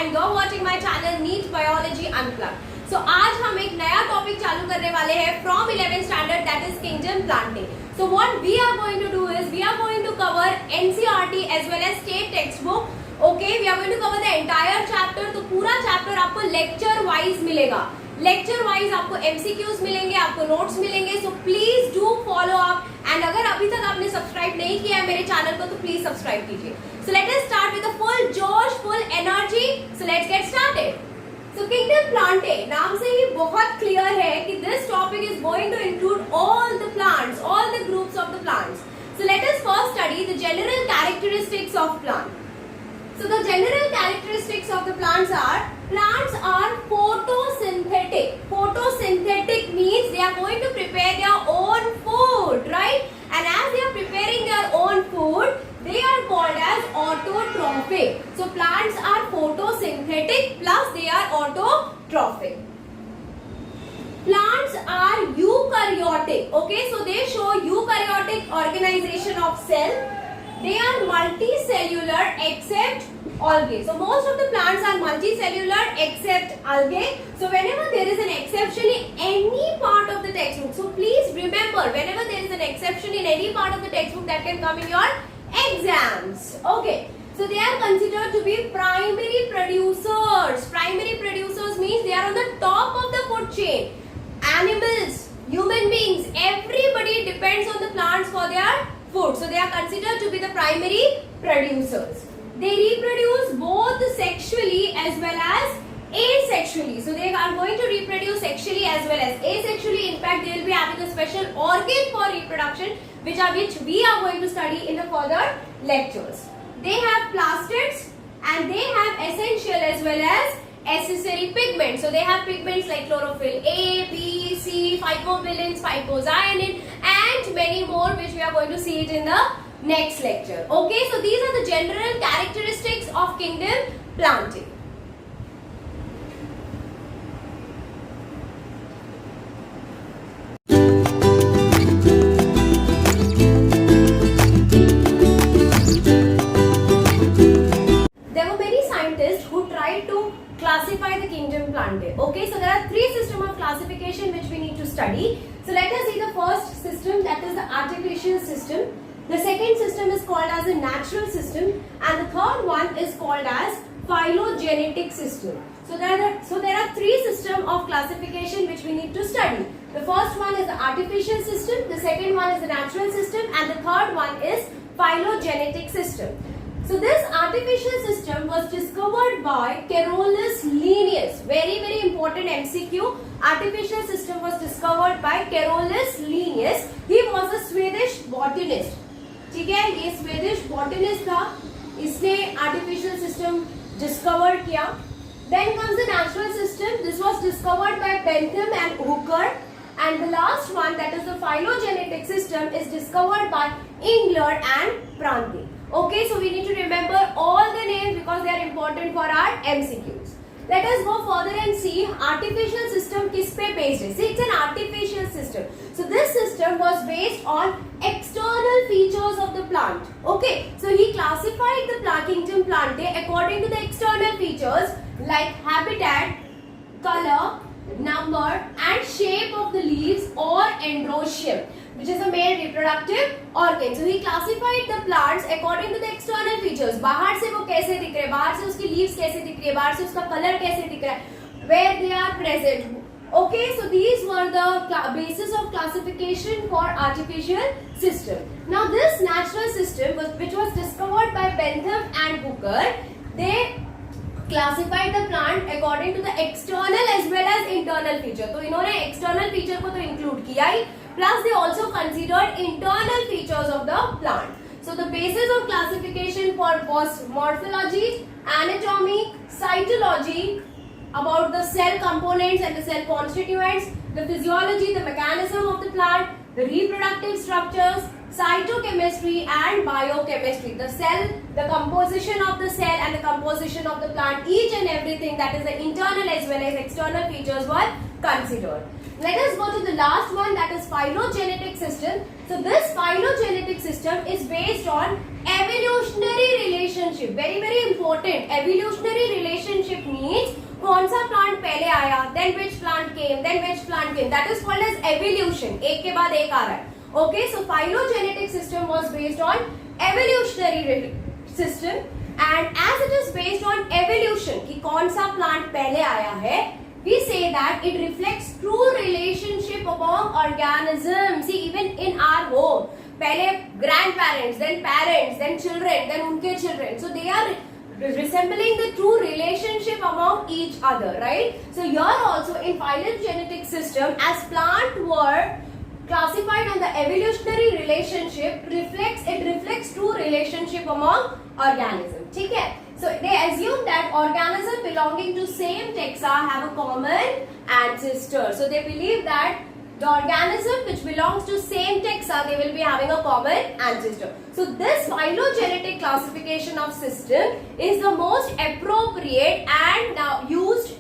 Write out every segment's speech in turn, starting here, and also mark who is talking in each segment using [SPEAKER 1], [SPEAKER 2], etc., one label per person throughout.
[SPEAKER 1] and you're watching my channel NEET Biology Unplugged. So आज हम एक नया टॉपिक चालू करने वाले हैं from 11th standard, that is kingdom planting. So what we are going to do is we are going to cover NCERT as well as state textbook. Okay, we are going to cover the entire chapter. तो पूरा chapter आपको lecture wise मिलेगा. Lecture wise आपको MCQs मिलेंगे, आपको notes मिलेंगे. So please do follow up and अगर अभी तक आपने सब्सक्राइब नहीं किया है मेरे चैनल को तो प्लीज सब्सक्राइब कीजिए. So let us start with a full जोश, full energy. So let's get started. So kingdom plantae नाम से ही बहुत क्लियर है कि this topic is going to include all the plants, all the groups of the plants. So let us first study the general characteristics of plant. So the general characteristics of the plants are photosynthetic. Photosynthetic means they are going to prepare their own food, right? And as they are preparing their own food, they are called as autotrophic. So plants are photosynthetic plus they are autotrophic. Plants are eukaryotic. Okay, so they show eukaryotic organization of cell. They are multicellular except algae. So most of the plants are multicellular except algae. So whenever there is an exception in any part of the textbook, so please remember whenever there is an exception in any part of the textbook that can come in your exams. Okay. So they are considered to be primary producers. Primary producers means they are on the top of the food chain. Animals, human beings, everybody depends on the plants for their food. So they are considered to be the primary producers. They reproduce both sexually as well as asexually. So they are going to reproduce sexually as well as asexually. In fact, they will be having a special organ for reproduction, which we are going to study in the further lectures. They have plastids and they have essential as well as accessory pigments. So they have pigments like chlorophyll A, B, C, phycobilins, phycocyanin and many more, which we are going to see it in the next lecture. Okay, so these are the general characteristics of kingdom planting. There were many scientists who tried to classify the kingdom planting. Okay, so there are three systems of classification which we need to study. So let us see the first system, that is the artificial system. The second system is called as the natural system and the third one is called as phylogenetic system. So there are three systems of classification which we need to study. The first one is the artificial system, the second one is the natural system and the third one is phylogenetic system. So this artificial system was discovered by Carolus Linnaeus. Very important MCQ. Artificial system was discovered by Carolus Linnaeus. He was a Swedish botanist. ठीक है, ये Swedish botanist था. इसने artificial system discover किया. Then comes the natural system. This was discovered by Bentham and Hooker. And the last one, that is the phylogenetic system, is discovered by Engler and Prandtl. Okay, so we need to remember all the names because they are important for our MCQs. Let us go further and see artificial system किस पे based है. See, it's an artificial system. So this system was based on external features of the plant. Okay, so he classified the kingdom plantae according to the external features like habitat, color, number and shape of the leaves or androecium, which is a male reproductive organ. So he classified the plants according to the external features. बाहर से वो कैसे दिख रहे हैं, बाहर से उसकी leaves कैसे दिख रही है, बाहर से उसका color कैसे दिख रहा है, where they are present. Okay, so these were the basis of classification for artificial system. Now this natural system which was discovered by Bentham and Hooker, they classified the plant according to the external as well as internal feature. तो इन्होंने external feature को तो include किया ही, plus they also considered internal features of the plant. So the basis of classification was morphology, anatomy, cytology, about the cell components and the cell constituents, the physiology, the mechanism of the plant, the reproductive structures, cytochemistry and biochemistry. The cell, the composition of the cell and the composition of the plant, each and everything that is the internal as well as external features were considered. Let us go to the last one, that is phylogenetic system. So this phylogenetic system is based on evolutionary relationship. Very very important. Evolutionary relationship means कौन सा plant पहले आया, then which plant came, then which plant came. That is called as evolution. एक के बाद एक आ रहा है. Okay, so phylogenetic system was based on evolutionary system, and as it is based on evolution कि कौन सा plant पहले आया है, we say that it reflects true relationship among organisms. See, even in our home, पहले grandparents, then parents, then children, then उनके children. So they are resembling the true relationship among each other, right? So here also in phylogenetic system, as plant were classified on the evolutionary relationship, reflects true relationship among organisms. ठीक है? So they assume that organisms belonging to same taxa have a common ancestor. So they believe that the organism which belongs to same taxa, they will be having a common ancestor. So this phylogenetic classification of system is the most appropriate and now used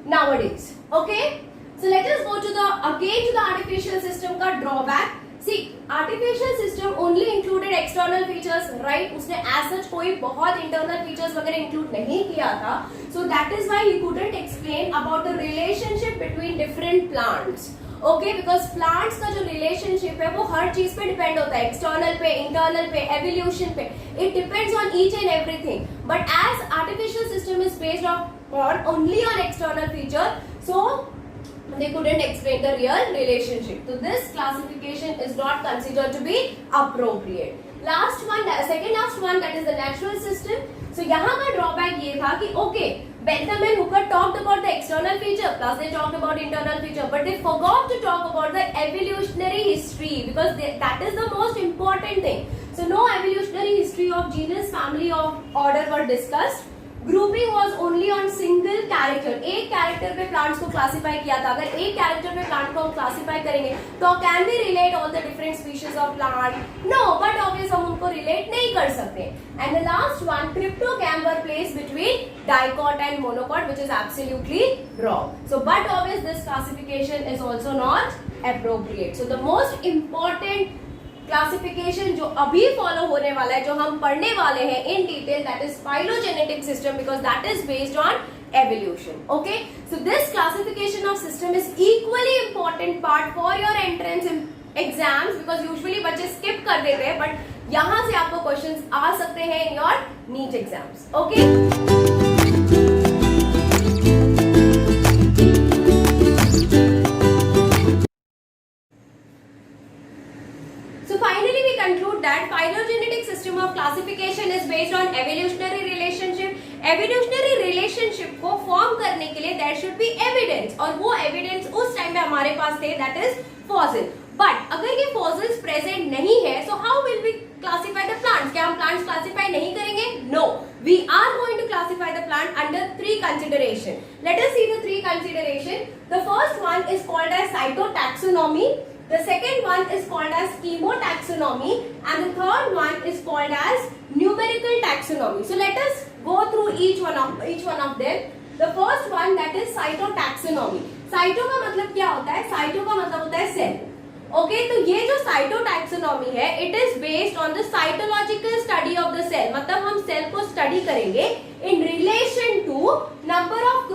[SPEAKER 1] nowadays. Okay? So let us go to the artificial system का drawback. See, artificial system only included external features, right? उसने as such कोई बहुत internal features वगैरह include नहीं किया था. So that is why he couldn't explain about the relationship between different plants. Okay, because plants का जो relationship है वो हर चीज पे depend होता है, external पे, internal पे, evolution पे. It depends on each and everything. But as artificial system is based on only on external feature, so they couldn't explain the real relationship. So this classification is not considered to be appropriate. Second last one, that is the natural system. So यहाँ का drawback ये था कि okay, Bentham and Hooker talked about the external feature, plus they talked about internal feature, but they forgot to talk about the evolutionary history, because that is the most important thing. So no evolutionary history of genus, family, or order were discussed. Grouping was only on single character. एक character पे plants को classify किया था. अगर एक character पे plant को हम classify करेंगे, तो can we relate all the different species of plant? No, but obviously हम उनको relate नहीं कर सकते. And the last one, cryptogam were placed between dicot and monocot, which is absolutely wrong. So, but obviously this classification is also not appropriate. So the most important classification जो अभी follow होने वाला है, जो हम पढ़ने वाले हैं in detail, that is phylogenetic system, because that is based on evolution. Okay, so this classification of system is equally important part for your entrance exams, because usually बच्चे skip कर देते हैं, but यहाँ से आपको questions आ सकते हैं in your NEET exams. Okay. That phylogenetic system of classification is based on evolutionary relationship. Evolutionary relationship को form करने के लिए there should be evidence, और वो evidence उस time में हमारे पास थे, that is fossil. But अगर ये fossils present नहीं है, so how will we classify the plants? क्या हम plants classify नहीं करेंगे? No, we are going to classify the plant under three consideration. Let us see the three consideration. The first one is called as cytotaxonomy. The second one is called as chemotaxonomy, and the third one is called as numerical taxonomy. So let us go through each one of them. The first one, that is cytotaxonomy. Cyto का मतलब क्या होता है? Cyto का मतलब होता है cell. Okay, तो ये जो cytotaxonomy है, it is based on the cytological study of the cell. मतलब हम cell को study करेंगे in relation to number of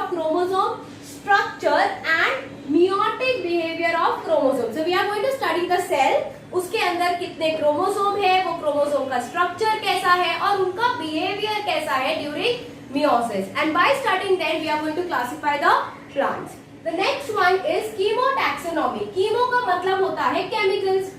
[SPEAKER 1] chromosome, structure and meiotic behavior of chromosome. So we are going to study the cell. उसके अंदर कितने chromosome है, वो chromosome का स्ट्रक्चर कैसा है और उनका बिहेवियर कैसा है during meiosis. And by studying that, we are going to classify the plants. The next one is chemotaxonomy. Chemo का मतलब होता है chemicals.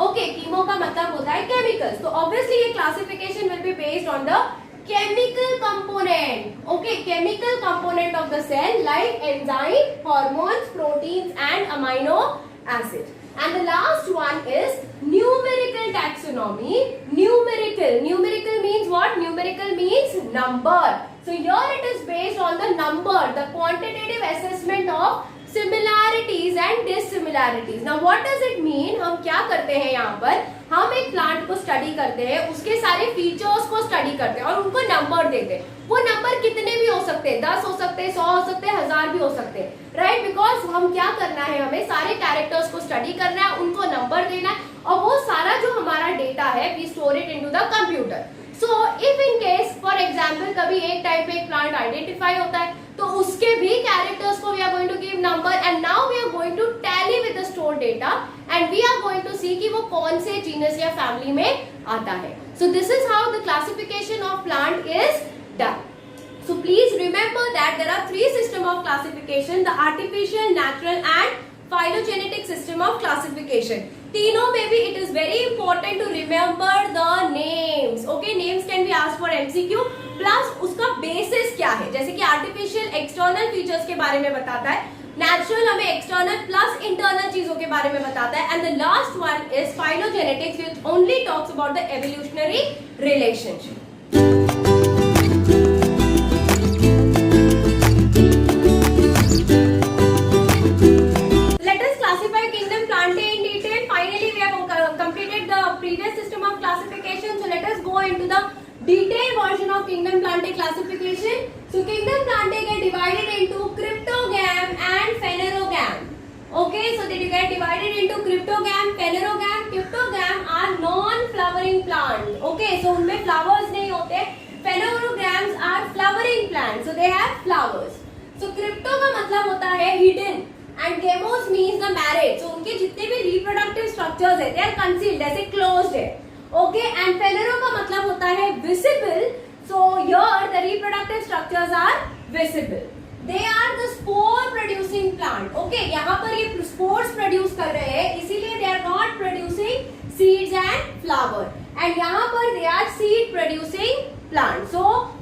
[SPEAKER 1] Okay, chemo का मतलब होता है chemicals. तो obviously ये classification will be based on the chemical component. Okay, chemical component of the cell like enzyme, hormones, proteins and amino acids. And the last one is numerical taxonomy. Numerical means what? Numerical means number. So here it is based on the number, the quantitative assessment of similarities and dissimilarities. Now what does it mean? हम क्या करते हैं यहाँ पर, हम एक plant को study करते हैं, उसके सारे फीचर्स को स्टडी करते हैं और उनको नंबर देते हैं. वो नंबर कितने भी हो सकते हैं, 10 हो सकते हैं, 100 हो सकते हैं, 1000 भी हो सकते हैं, राइट? बिकॉज हम क्या करना है, हमें सारे कैरेक्टर्स को स्टडी करना है, उनको नंबर देना है और वो सारा जो हमारा डेटा है we store it into the computer. So if in case for example कभी एक टाइप में एक प्लांट आइडेंटिफाई होता है तो उसके भी कैरेक्टर्स को we are going to give number and now we are going to tally with the store data and we are going to see कि वो कौन से जीनस या फैमिली में आता है. So this is how the classification of plant is done. So please remember that there are 3 systems of classification: the artificial, natural and phylogenetic system of classification. तीनों में भी it is very important to remember the names. Okay, names can be asked for MCQ. Plus उसका basis क्या है, जैसे कि artificial external features के बारे में बताता है, natural हमें external plus internal चीजों के बारे में बताता है, and the last one is phylogenetics which only talks about the evolutionary relationship. Previous system of classification, so let us go into the detailed version of kingdom plantae classification. So kingdom plantae get divided into cryptogam and phanerogam. Okay, so they get divided into cryptogam, phanerogam. Cryptogam are non-flowering plants. Okay, so उनमें flowers नहीं होते. Phanerogams are flowering plants, so they have flowers. So crypto का मतलब होता है hidden. And gamos means the marriage. So उनके जितने भी reproductive structures है, they are concealed, ऐसे closed है. Okay, and phanero का मतलब होता है visible. So here the reproductive structures are visible. They are the spore producing plant. Okay, यहाँ पर ये spores produce कर रहे हैं, इसीलिए they are not producing seeds and flower. And यहाँ पर they are seed producing plant. So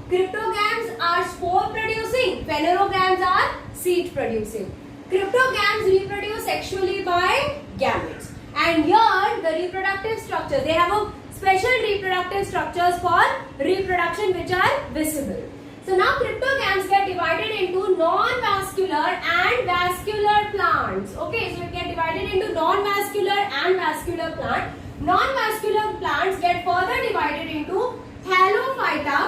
[SPEAKER 1] cryptogams are spore producing, phanerogams are seed producing. Cryptogams reproduce sexually by gametes, and here the reproductive structures, they have a special reproductive structures for reproduction which are visible. So now cryptogams get divided into non-vascular and vascular plants. Okay, so it get divided into non-vascular and vascular plant. Non-vascular plants get further divided into thallophyta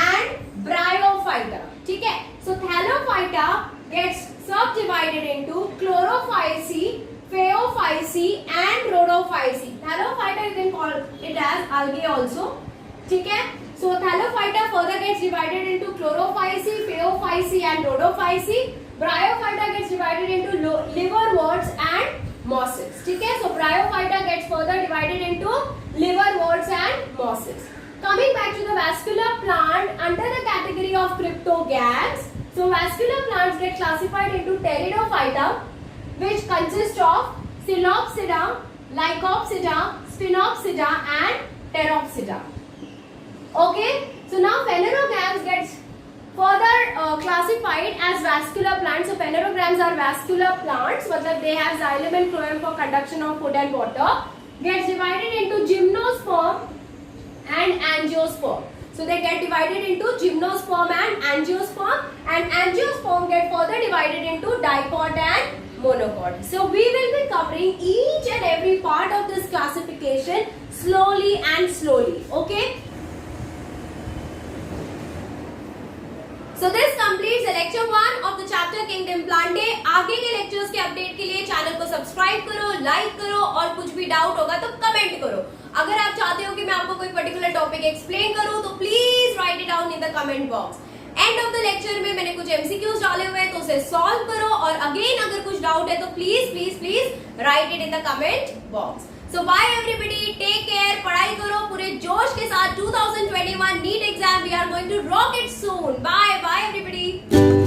[SPEAKER 1] and bryophyta. ठीक है? So thallophyta gets subdivided into chlorophyceae, phaeophyceae and rhodophyceae. Thallophyta you can call it as algae also. ठीक है? So thallophyta further gets divided into chlorophyceae, phaeophyceae and rhodophyceae. Bryophyta gets divided into liverworts and mosses. ठीक है? So bryophyta gets further divided into liverworts and mosses. Coming back to the vascular plant under the category of cryptogams. So vascular plants get classified into pteridophyta, which consist of Coleopsida, Lycopsida, Spinopsida and Pteropsida. Okay, so now phanerogams gets further classified as vascular plants. So phanerogams are vascular plants, मतलब they have xylem and phloem for conduction of food and water. Gets divided into gymnosperm and angiosperm. So they get divided into gymnosperm and angiosperm get further divided into dipod and monopod. So we will be covering each and every part of this classification slowly and slowly. Okay. So this completes the lecture 1 of the chapter Kingdom Plantae. आगे के lectures के update के लिए channel को subscribe करो, like करो और कुछ भी doubt होगा तो comment करो. अगर आप चाहते हो कि मैं आपको कोई particular topic explain करूँ तो please write it down in the comment box. End of the lecture में मैंने कुछ MCQs डाले हुए हैं तो उसे solve करो और again अगर कुछ doubt है तो please write it in the comment box. So bye everybody, take care, पढ़ाई करो पूरे जोश के साथ. 2021 NEET exam we are going to rock it soon. Bye everybody.